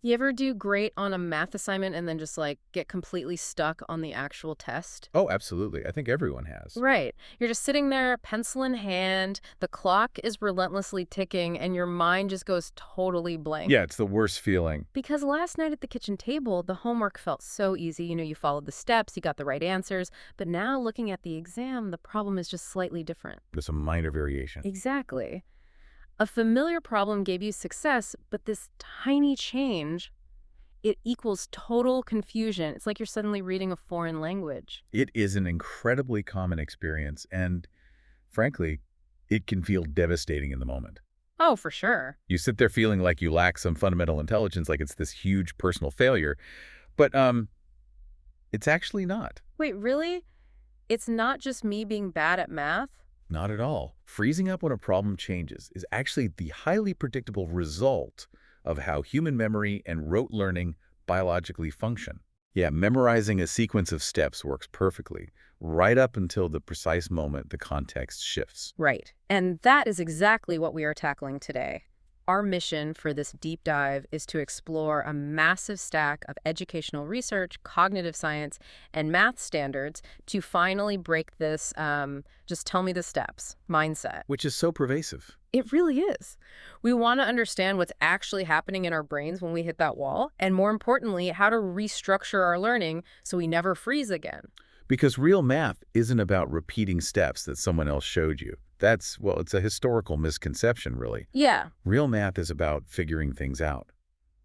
You ever do great on a math assignment and then just like get completely stuck on the actual test? Oh, absolutely. I think everyone has. Right. You're just sitting there, pencil in hand, the clock is relentlessly ticking, and your mind just goes totally blank. Yeah, it's the worst feeling. Because last night at the kitchen table, the homework felt so easy. You followed the steps, you got the right answers. But now looking at the exam, the problem is just slightly different. There's a minor variation. Exactly. A familiar problem gave you success, but this tiny change, it equals total confusion. It's like you're suddenly reading a foreign language. It is an incredibly common experience, and frankly, it can feel devastating in the moment. Oh, for sure. You sit there feeling like you lack some fundamental intelligence, like it's this huge personal failure, but it's actually not. Wait, really? It's not just me being bad at math? Not at all. Freezing up when a problem changes is actually the highly predictable result of how human memory and rote learning biologically function. Yeah, memorizing a sequence of steps works perfectly, right up until the precise moment the context shifts. Right. And that is exactly what we are tackling today. Our mission for this deep dive is to explore a massive stack of educational research, cognitive science, and math standards to finally break this just tell me the steps mindset. Which is so pervasive. It really is. We want to understand what's actually happening in our brains when we hit that wall, and more importantly, how to restructure our learning so we never freeze again. Because real math isn't about repeating steps that someone else showed you. Well, it's a historical misconception, really. Yeah. Real math is about figuring things out.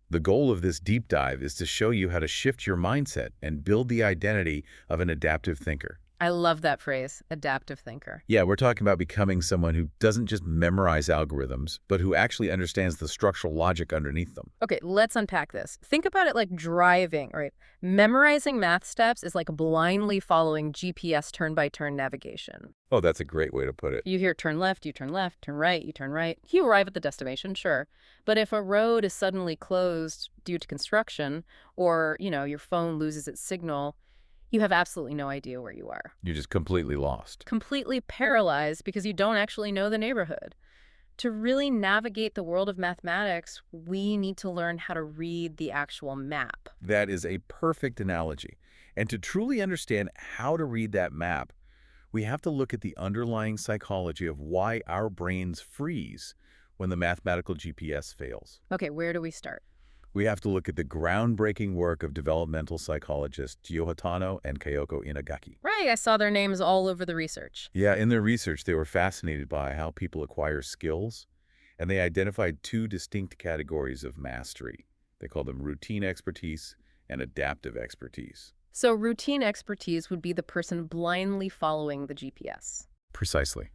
The goal of this deep dive is to show you how to shift your mindset and build the identity of an adaptive thinker. I love that phrase, adaptive thinker. Yeah, we're talking about becoming someone who doesn't just memorize algorithms, but who actually understands the structural logic underneath them. Okay, let's unpack this. Think about it like driving, right? Memorizing math steps is like blindly following GPS turn-by-turn navigation. Oh, that's a great way to put it. You hear turn left, turn right, you turn right. You arrive at the destination, sure. But if a road is suddenly closed due to construction, or, your phone loses its signal, you have absolutely no idea where you are. You're just completely lost. Completely paralyzed because you don't actually know the neighborhood. To really navigate the world of mathematics, we need to learn how to read the actual map. That is a perfect analogy. And to truly understand how to read that map, we have to look at the underlying psychology of why our brains freeze when the mathematical GPS fails. Okay, where do we start? We have to look at the groundbreaking work of developmental psychologists Tio and Kyoko Inagaki. Right, I saw their names all over the research. Yeah, in their research, they were fascinated by how people acquire skills, and they identified two distinct categories of mastery. They called them routine expertise and adaptive expertise. So routine expertise would be the person blindly following the GPS. Precisely.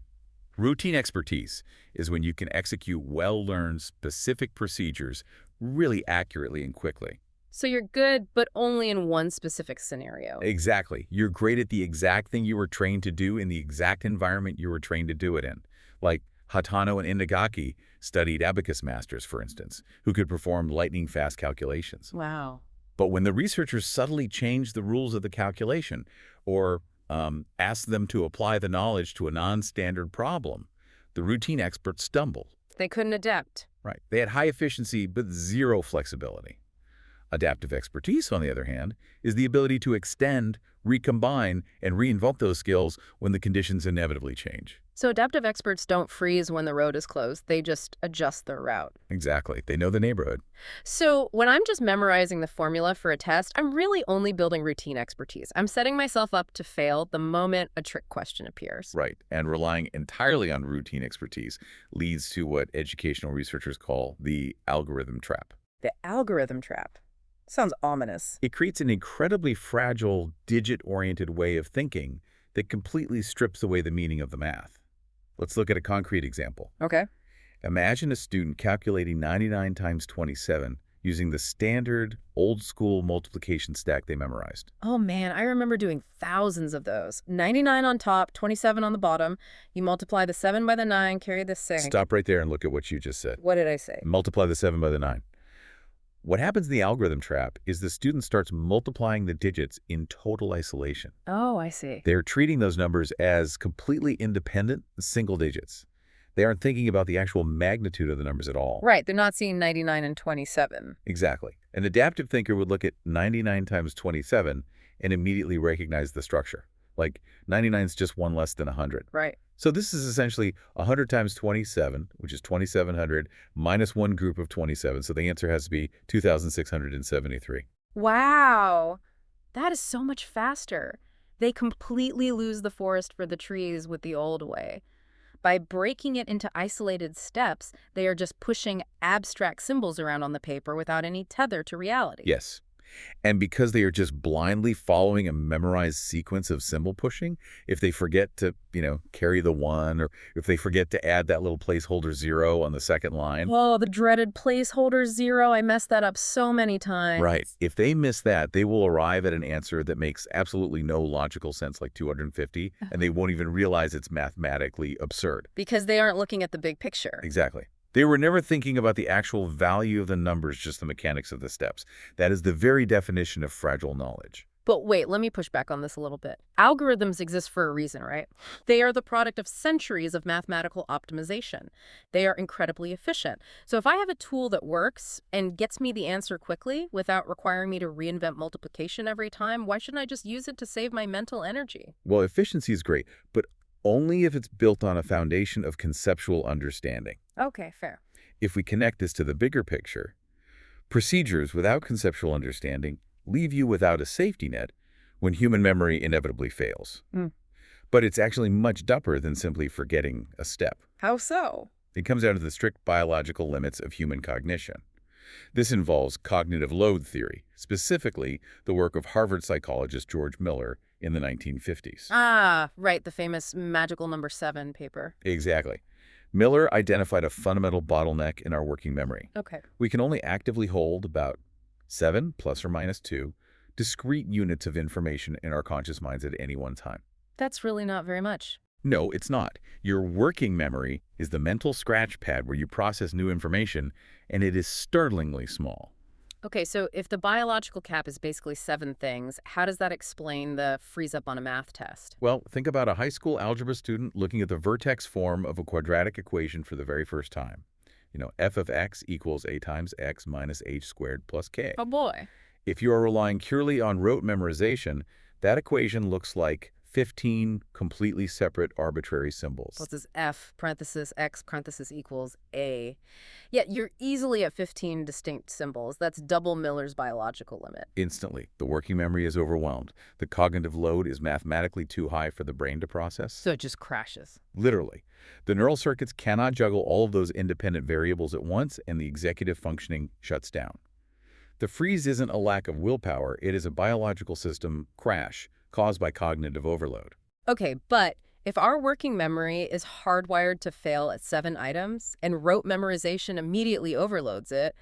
Routine expertise is when you can execute well-learned specific procedures really accurately and quickly. So you're good, but only in one specific scenario. Exactly. You're great at the exact thing you were trained to do in the exact environment you were trained to do it in. Like Hatano and Inagaki studied abacus masters, for instance, who could perform lightning-fast calculations. Wow. But when the researchers subtly changed the rules of the calculation or asked them to apply the knowledge to a non-standard problem, the routine experts stumbled. They couldn't adapt. Right. They had high efficiency but zero flexibility. Adaptive expertise, on the other hand, is the ability to extend, recombine, and reinvoke those skills when the conditions inevitably change. So adaptive experts don't freeze when the road is closed. They just adjust their route. Exactly. They know the neighborhood. So when I'm just memorizing the formula for a test, I'm really only building routine expertise. I'm setting myself up to fail the moment a trick question appears. Right. And relying entirely on routine expertise leads to what educational researchers call the algorithm trap. The algorithm trap. Sounds ominous. It creates an incredibly fragile, digit-oriented way of thinking that completely strips away the meaning of the math. Let's look at a concrete example. Okay. Imagine a student calculating 99 times 27 using the standard, old-school multiplication stack they memorized. Oh man, I remember doing thousands of those. 99 on top, 27 on the bottom. You multiply the 7 by the 9, carry the 6. Stop right there and look at what you just said. What did I say? Multiply the 7 by the 9. What happens in the algorithm trap is the student starts multiplying the digits in total isolation. Oh, I see. They're treating those numbers as completely independent single digits. They aren't thinking about the actual magnitude of the numbers at all. Right, they're not seeing 99 and 27. Exactly. An adaptive thinker would look at 99 times 27 and immediately recognize the structure. Like 99 is just one less than 100. Right. So this is essentially 100 times 27, which is 2,700, minus one group of 27. So the answer has to be 2,673. Wow, that is so much faster. They completely lose the forest for the trees with the old way. By breaking it into isolated steps, they are just pushing abstract symbols around on the paper without any tether to reality. Yes. And because they are just blindly following a memorized sequence of symbol pushing, if they forget to, carry the 1, or if they forget to add that little placeholder 0 on the second line. Oh, the dreaded placeholder 0. I messed that up so many times. Right. If they miss that, they will arrive at an answer that makes absolutely no logical sense, like 250, and they won't even realize it's mathematically absurd. Because they aren't looking at the big picture. Exactly. They were never thinking about the actual value of the numbers, just the mechanics of the steps. That is the very definition of fragile knowledge. But wait, let me push back on this a little bit. Algorithms exist for a reason, right? They are the product of centuries of mathematical optimization. They are incredibly efficient. So if I have a tool that works and gets me the answer quickly without requiring me to reinvent multiplication every time, why shouldn't I just use it to save my mental energy? Well, efficiency is great, but only if it's built on a foundation of conceptual understanding. Okay, fair. If we connect this to the bigger picture, procedures without conceptual understanding leave you without a safety net when human memory inevitably fails. Mm. But it's actually much dumber than simply forgetting a step. How so? It comes down to the strict biological limits of human cognition. This involves cognitive load theory, specifically the work of Harvard psychologist George Miller in the 1950s. Ah, right, the famous magical number 7 paper. Exactly. Miller identified a fundamental bottleneck in our working memory. Okay. We can only actively hold about 7 plus or minus 2 discrete units of information in our conscious minds at any one time. That's really not very much. No, it's not. Your working memory is the mental scratch pad where you process new information, and it is startlingly small. Okay, so if the biological cap is basically 7 things, how does that explain the freeze up on a math test? Well, think about a high school algebra student looking at the vertex form of a quadratic equation for the very first time. F of x equals a times x minus h squared plus k. Oh boy. If you are relying purely on rote memorization, that equation looks like 15 completely separate arbitrary symbols. Plus is f, parenthesis, x, parenthesis equals a. Yet you're easily at 15 distinct symbols. That's double Miller's biological limit. Instantly, the working memory is overwhelmed. The cognitive load is mathematically too high for the brain to process. So it just crashes. Literally. The neural circuits cannot juggle all of those independent variables at once, and the executive functioning shuts down. The freeze isn't a lack of willpower, it is a biological system crash caused by cognitive overload. Okay, but if our working memory is hardwired to fail at 7 items and rote memorization immediately overloads it,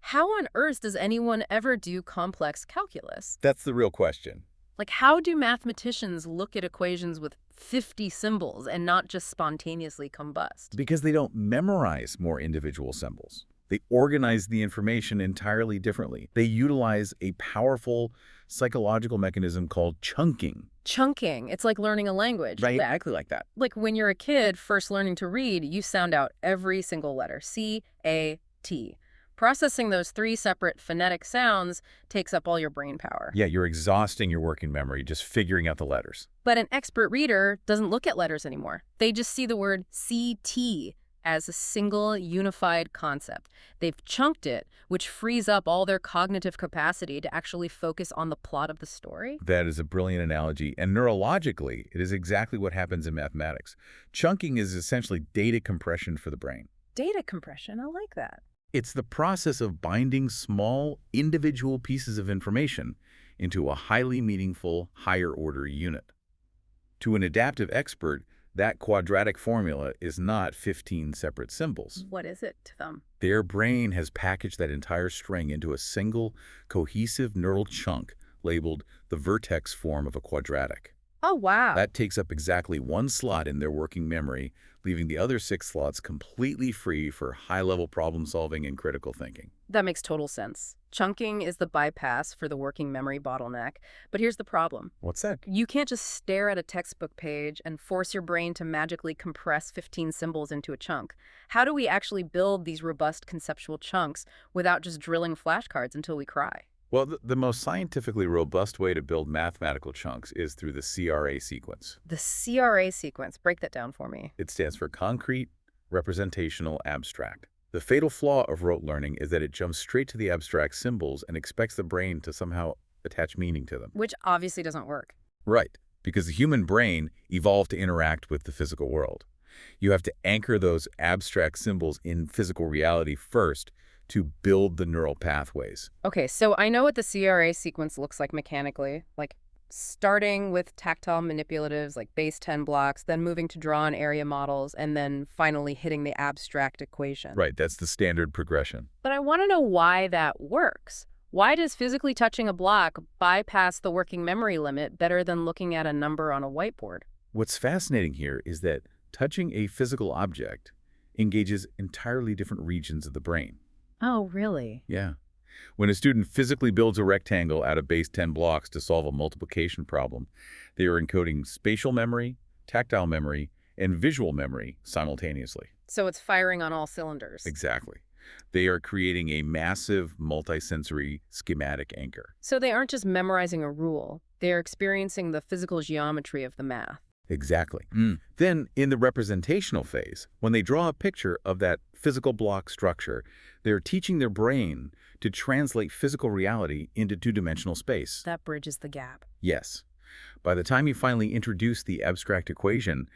how on earth does anyone ever do complex calculus? That's the real question. Like, how do mathematicians look at equations with 50 symbols and not just spontaneously combust? Because they don't memorize more individual symbols. They organize the information entirely differently. They utilize a powerful psychological mechanism called chunking. Chunking. It's like learning a language. Right? Exactly like that. Like when you're a kid first learning to read, you sound out every single letter. C, A, T. Processing those 3 separate phonetic sounds takes up all your brain power. Yeah, you're exhausting your working memory just figuring out the letters. But an expert reader doesn't look at letters anymore. They just see the word CT as a single unified concept. They've chunked it, which frees up all their cognitive capacity to actually focus on the plot of the story. That is a brilliant analogy, and neurologically, it is exactly what happens in mathematics. Chunking is essentially data compression for the brain. Data compression, I like that. It's the process of binding small, individual pieces of information into a highly meaningful, higher-order unit. To an adaptive expert, that quadratic formula is not 15 separate symbols. What is it to them? Their brain has packaged that entire string into a single, cohesive neural chunk labeled the vertex form of a quadratic. Oh, wow. That takes up exactly one slot in their working memory, leaving the other 6 slots completely free for high-level problem solving and critical thinking. That makes total sense. Chunking is the bypass for the working memory bottleneck. But here's the problem. What's that? You can't just stare at a textbook page and force your brain to magically compress 15 symbols into a chunk. How do we actually build these robust conceptual chunks without just drilling flashcards until we cry? Well, the most scientifically robust way to build mathematical chunks is through the CRA sequence. The CRA sequence, break that down for me. It stands for concrete, representational, abstract. The fatal flaw of rote learning is that it jumps straight to the abstract symbols and expects the brain to somehow attach meaning to them. Which obviously doesn't work. Right, because the human brain evolved to interact with the physical world. You have to anchor those abstract symbols in physical reality first to build the neural pathways. Okay, so I know what the CRA sequence looks like mechanically, like starting with tactile manipulatives like base 10 blocks, then moving to drawn area models, and then finally hitting the abstract equation. Right, that's the standard progression. But I want to know why that works. Why does physically touching a block bypass the working memory limit better than looking at a number on a whiteboard? What's fascinating here is that touching a physical object engages entirely different regions of the brain. Oh, really? Yeah. When a student physically builds a rectangle out of base 10 blocks to solve a multiplication problem, they are encoding spatial memory, tactile memory, and visual memory simultaneously. So it's firing on all cylinders. Exactly. They are creating a massive multisensory schematic anchor. So they aren't just memorizing a rule, they're experiencing the physical geometry of the math. Exactly. Then, in the representational phase, when they draw a picture of that physical block structure, they're teaching their brain to translate physical reality into two-dimensional space. That bridges the gap. Yes. By the time you finally introduce the abstract equation,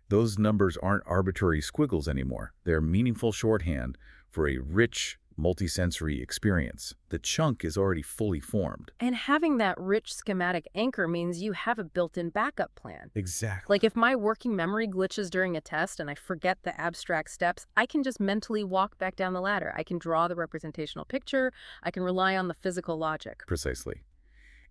those numbers aren't arbitrary squiggles anymore. They're meaningful shorthand for a rich, multisensory experience. The chunk is already fully formed. And having that rich schematic anchor means you have a built-in backup plan. Exactly. Like if my working memory glitches during a test and I forget the abstract steps, I can just mentally walk back down the ladder. I can draw the representational picture. I can rely on the physical logic. Precisely.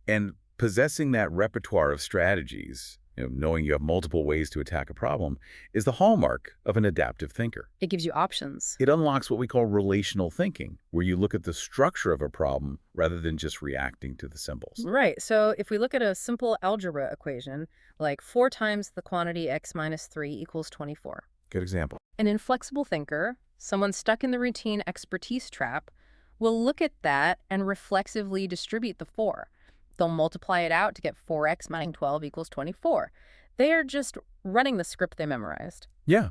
And possessing that repertoire of strategies, knowing you have multiple ways to attack a problem, is the hallmark of an adaptive thinker. It gives you options. It unlocks what we call relational thinking, where you look at the structure of a problem rather than just reacting to the symbols. Right. So if we look at a simple algebra equation, like 4 times the quantity x minus 3 equals 24. Good example. An inflexible thinker, someone stuck in the routine expertise trap, will look at that and reflexively distribute the 4. They'll multiply it out to get 4x minus 12 equals 24. They are just running the script they memorized. Yeah.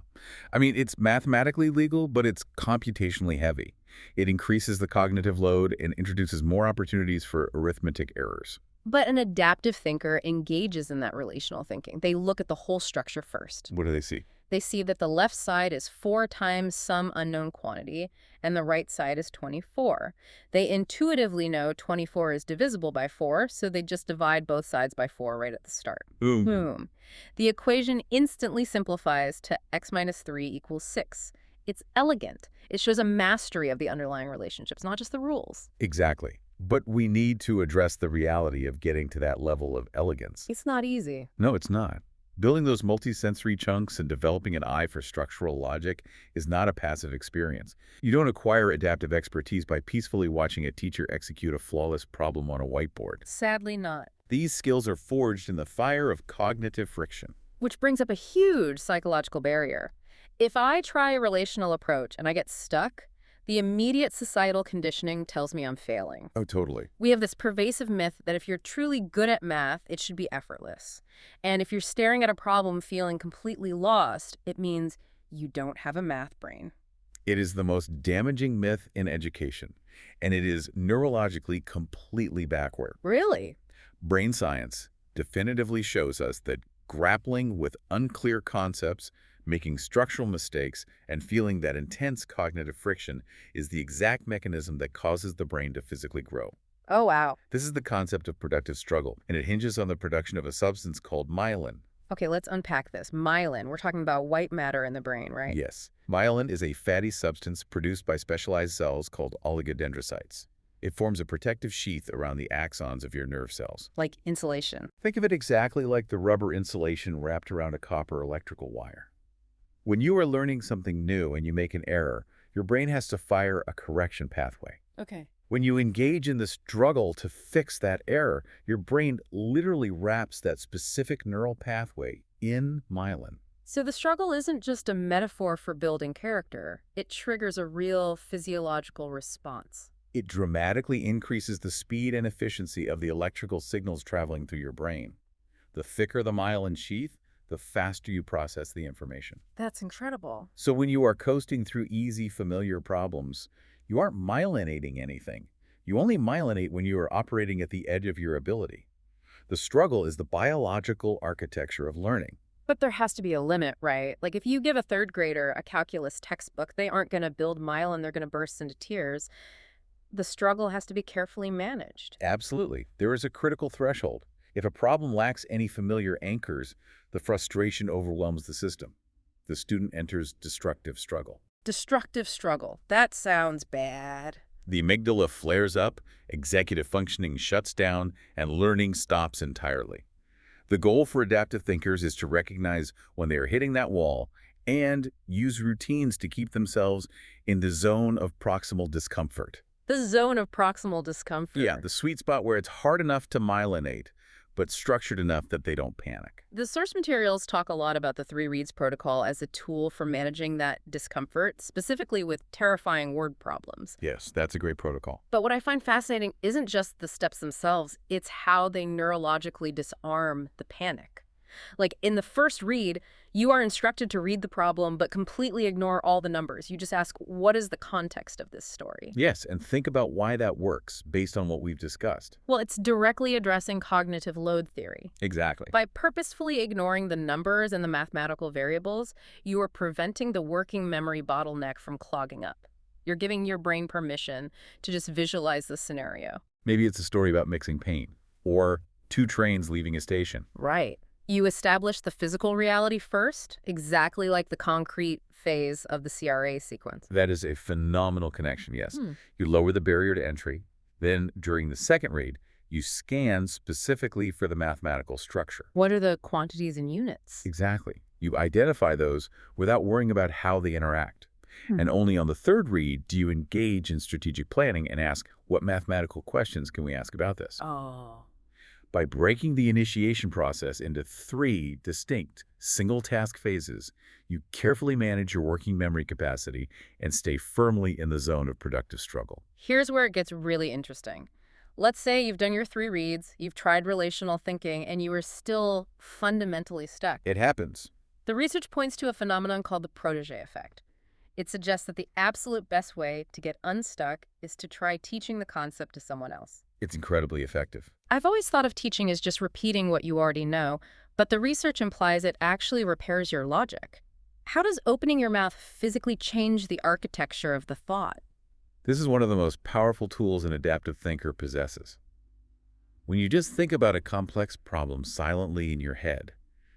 I mean, it's mathematically legal, but it's computationally heavy. It increases the cognitive load and introduces more opportunities for arithmetic errors. But an adaptive thinker engages in that relational thinking. They look at the whole structure first. What do they see? They see that the left side is 4 times some unknown quantity, and the right side is 24. They intuitively know 24 is divisible by 4, so they just divide both sides by 4 right at the start. Boom. Boom. The equation instantly simplifies to x minus 3 equals 6. It's elegant. It shows a mastery of the underlying relationships, not just the rules. Exactly. But we need to address the reality of getting to that level of elegance. It's not easy. No, it's not. Building those multisensory chunks and developing an eye for structural logic is not a passive experience. You don't acquire adaptive expertise by peacefully watching a teacher execute a flawless problem on a whiteboard. Sadly not. These skills are forged in the fire of cognitive friction. Which brings up a huge psychological barrier. If I try a relational approach and I get stuck, the immediate societal conditioning tells me I'm failing. Oh, totally. We have this pervasive myth that if you're truly good at math, it should be effortless. And if you're staring at a problem feeling completely lost, it means you don't have a math brain. It is the most damaging myth in education, and it is neurologically completely backward. Really? Brain science definitively shows us that grappling with unclear concepts, making structural mistakes, and feeling that intense cognitive friction is the exact mechanism that causes the brain to physically grow. Oh, wow. This is the concept of productive struggle, and it hinges on the production of a substance called myelin. Okay, let's unpack this. Myelin, we're talking about white matter in the brain, right? Yes. Myelin is a fatty substance produced by specialized cells called oligodendrocytes. It forms a protective sheath around the axons of your nerve cells. Like insulation. Think of it exactly like the rubber insulation wrapped around a copper electrical wire. When you are learning something new and you make an error, your brain has to fire a correction pathway. Okay. When you engage in the struggle to fix that error, your brain literally wraps that specific neural pathway in myelin. So the struggle isn't just a metaphor for building character. It triggers a real physiological response. It dramatically increases the speed and efficiency of the electrical signals traveling through your brain. The thicker the myelin sheath, the faster you process the information. That's incredible. So when you are coasting through easy, familiar problems, you aren't myelinating anything. You only myelinate when you are operating at the edge of your ability. The struggle is the biological architecture of learning. But there has to be a limit, right? Like if you give a third grader a calculus textbook, they aren't going to build myelin, they're going to burst into tears. The struggle has to be carefully managed. Absolutely. There is a critical threshold. If a problem lacks any familiar anchors, the frustration overwhelms the system. The student enters destructive struggle. Destructive struggle. That sounds bad. The amygdala flares up, executive functioning shuts down, and learning stops entirely. The goal for adaptive thinkers is to recognize when they are hitting that wall and use routines to keep themselves in the zone of proximal discomfort. The zone of proximal discomfort. Yeah, the sweet spot where it's hard enough to myelinate, but structured enough that they don't panic. The source materials talk a lot about the 3 reads protocol as a tool for managing that discomfort, specifically with terrifying word problems. Yes, that's a great protocol. But what I find fascinating isn't just the steps themselves, it's how they neurologically disarm the panic. Like in the first read, you are instructed to read the problem but completely ignore all the numbers. You just ask, what is the context of this story? Yes, and think about why that works based on what we've discussed. Well, it's directly addressing cognitive load theory. Exactly. By purposefully ignoring the numbers and the mathematical variables, you are preventing the working memory bottleneck from clogging up. You're giving your brain permission to just visualize the scenario. Maybe it's a story about mixing paint, or 2 trains leaving a station. Right. You establish the physical reality first, exactly like the concrete phase of the CRA sequence. That is a phenomenal connection, yes. Hmm. You lower the barrier to entry. Then, during the second read, you scan specifically for the mathematical structure. What are the quantities and units? Exactly. You identify those without worrying about how they interact. And only on the third read do you engage in strategic planning and ask, what mathematical questions can we ask about this? Oh. By breaking the initiation process into 3 distinct, single-task phases, you carefully manage your working memory capacity and stay firmly in the zone of productive struggle. Here's where it gets really interesting. Let's say you've done your 3 reads, you've tried relational thinking, and you are still fundamentally stuck. It happens. The research points to a phenomenon called the protege effect. It suggests that the absolute best way to get unstuck is to try teaching the concept to someone else. It's incredibly effective. I've always thought of teaching as just repeating what you already know, but the research implies it actually repairs your logic. How does opening your mouth physically change the architecture of the thought? This is one of the most powerful tools an adaptive thinker possesses. When you just think about a complex problem silently in your head,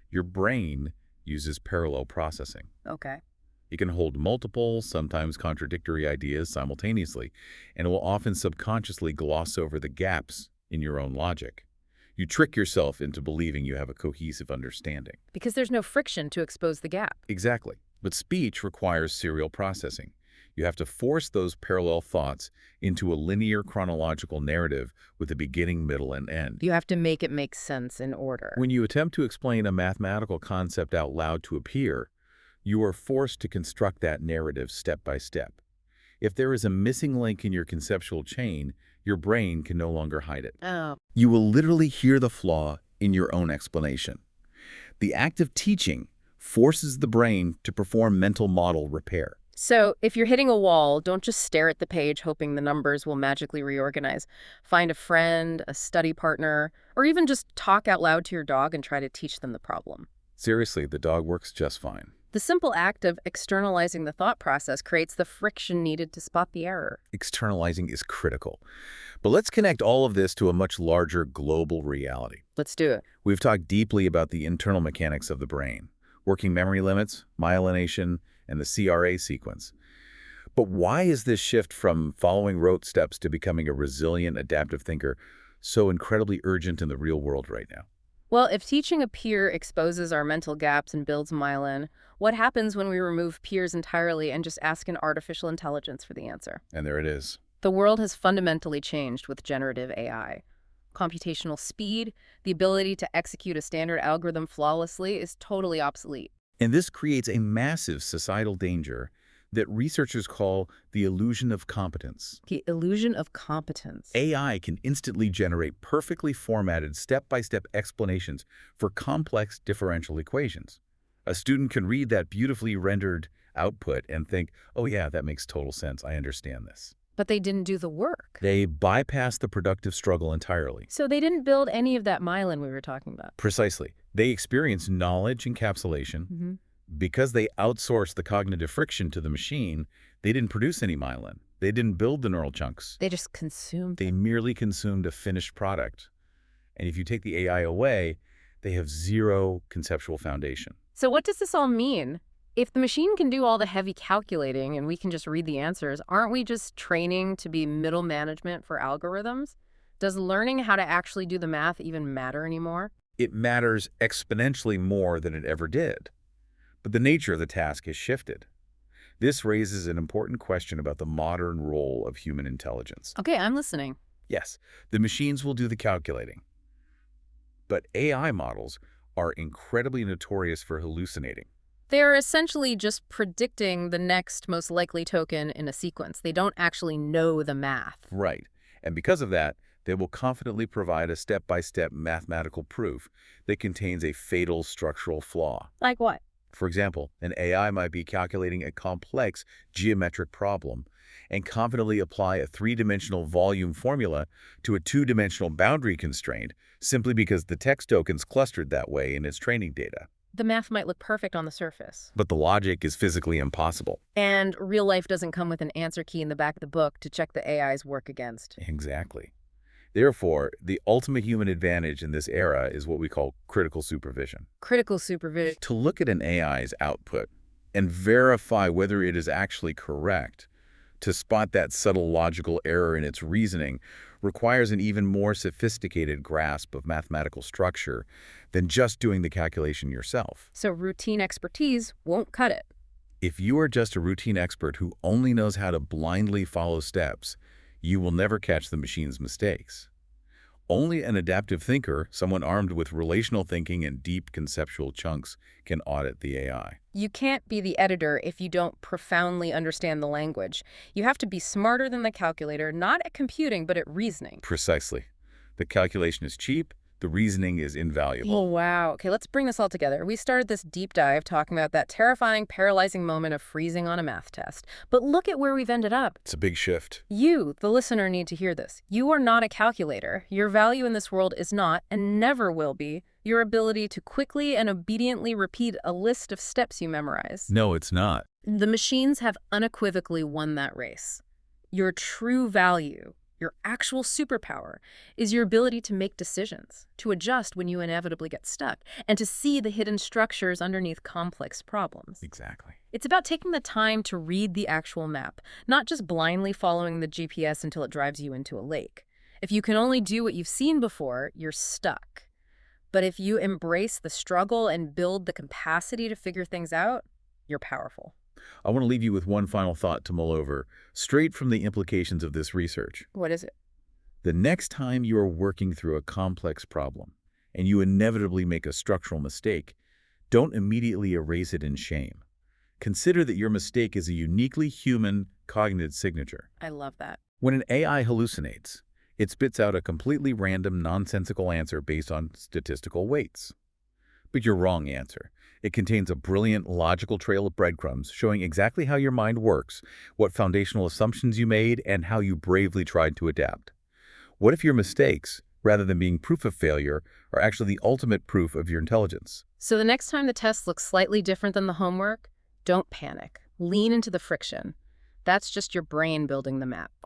your brain uses parallel processing. Okay. It can hold multiple, sometimes contradictory ideas simultaneously, and it will often subconsciously gloss over the gaps in your own logic. You trick yourself into believing you have a cohesive understanding. Because there's no friction to expose the gap. Exactly. But speech requires serial processing. You have to force those parallel thoughts into a linear chronological narrative with a beginning, middle, and end. You have to make it make sense in order. When you attempt to explain a mathematical concept out loud to a peer, you are forced to construct that narrative step by step. If there is a missing link in your conceptual chain, your brain can no longer hide it. Oh. You will literally hear the flaw in your own explanation. The act of teaching forces the brain to perform mental model repair. So if you're hitting a wall, don't just stare at the page hoping the numbers will magically reorganize. Find a friend, a study partner, or even just talk out loud to your dog and try to teach them the problem. Seriously, the dog works just fine. The simple act of externalizing the thought process creates the friction needed to spot the error. Externalizing is critical. But let's connect all of this to a much larger global reality. Let's do it. We've talked deeply about the internal mechanics of the brain, working memory limits, myelination, and the CRA sequence. But why is this shift from following rote steps to becoming a resilient, adaptive thinker so incredibly urgent in the real world right now? Well, if teaching a peer exposes our mental gaps and builds myelin, what happens when we remove peers entirely and just ask an artificial intelligence for the answer? And there it is. The world has fundamentally changed with generative AI. Computational speed, the ability to execute a standard algorithm flawlessly, is totally obsolete. And this creates a massive societal danger that researchers call the illusion of competence. The illusion of competence. AI can instantly generate perfectly formatted step-by-step explanations for complex differential equations. A student can read that beautifully rendered output and think, oh yeah, that makes total sense. I understand this. But they didn't do the work. They bypass the productive struggle entirely. So they didn't build any of that myelin we were talking about. Precisely. They experience knowledge encapsulation. Because they outsourced the cognitive friction to the machine, they didn't produce any myelin. They didn't build the neural chunks. They just consumed. They merely consumed a finished product. And if you take the AI away, they have zero conceptual foundation. So what does this all mean? If the machine can do all the heavy calculating and we can just read the answers, aren't we just training to be middle management for algorithms? Does learning how to actually do the math even matter anymore? It matters exponentially more than it ever did. But the nature of the task has shifted. This raises an important question about the modern role of human intelligence. Okay, I'm listening. Yes, the machines will do the calculating. But AI models are incredibly notorious for hallucinating. They are essentially just predicting the next most likely token in a sequence. They don't actually know the math. Right. And because of that, they will confidently provide a step-by-step mathematical proof that contains a fatal structural flaw. Like what? For example, an AI might be calculating a complex geometric problem and confidently apply a three-dimensional volume formula to a two-dimensional boundary constraint simply because the text tokens clustered that way in its training data. The math might look perfect on the surface. But the logic is physically impossible. And real life doesn't come with an answer key in the back of the book to check the AI's work against. Exactly. Therefore, the ultimate human advantage in this era is what we call critical supervision. Critical supervision. To look at an AI's output and verify whether it is actually correct, to spot that subtle logical error in its reasoning, requires an even more sophisticated grasp of mathematical structure than just doing the calculation yourself. So routine expertise won't cut it. If you are just a routine expert who only knows how to blindly follow steps, you will never catch the machine's mistakes. Only an adaptive thinker, someone armed with relational thinking and deep conceptual chunks, can audit the AI. You can't be the editor if you don't profoundly understand the language. You have to be smarter than the calculator, not at computing, but at reasoning. Precisely. The calculation is cheap. The reasoning is invaluable. Oh, wow. Okay, let's bring this all together. We started this deep dive talking about that terrifying, paralyzing moment of freezing on a math test. But look at where we've ended up. It's a big shift. You, the listener, need to hear this. You are not a calculator. Your value in this world is not, and never will be, your ability to quickly and obediently repeat a list of steps you memorize. No, it's not. The machines have unequivocally won that race. Your true value, your actual superpower, is your ability to make decisions, to adjust when you inevitably get stuck, and to see the hidden structures underneath complex problems. Exactly. It's about taking the time to read the actual map, not just blindly following the GPS until it drives you into a lake. If you can only do what you've seen before, you're stuck. But if you embrace the struggle and build the capacity to figure things out, you're powerful. I want to leave you with one final thought to mull over, straight from the implications of this research. What is it? The next time you are working through a complex problem and you inevitably make a structural mistake, don't immediately erase it in shame. Consider that your mistake is a uniquely human cognitive signature. I love that. When an AI hallucinates, it spits out a completely random, nonsensical answer based on statistical weights. But your wrong answer. It contains a brilliant, logical trail of breadcrumbs showing exactly how your mind works, what foundational assumptions you made, and how you bravely tried to adapt. What if your mistakes, rather than being proof of failure, are actually the ultimate proof of your intelligence? So the next time the test looks slightly different than the homework, don't panic. Lean into the friction. That's just your brain building the map.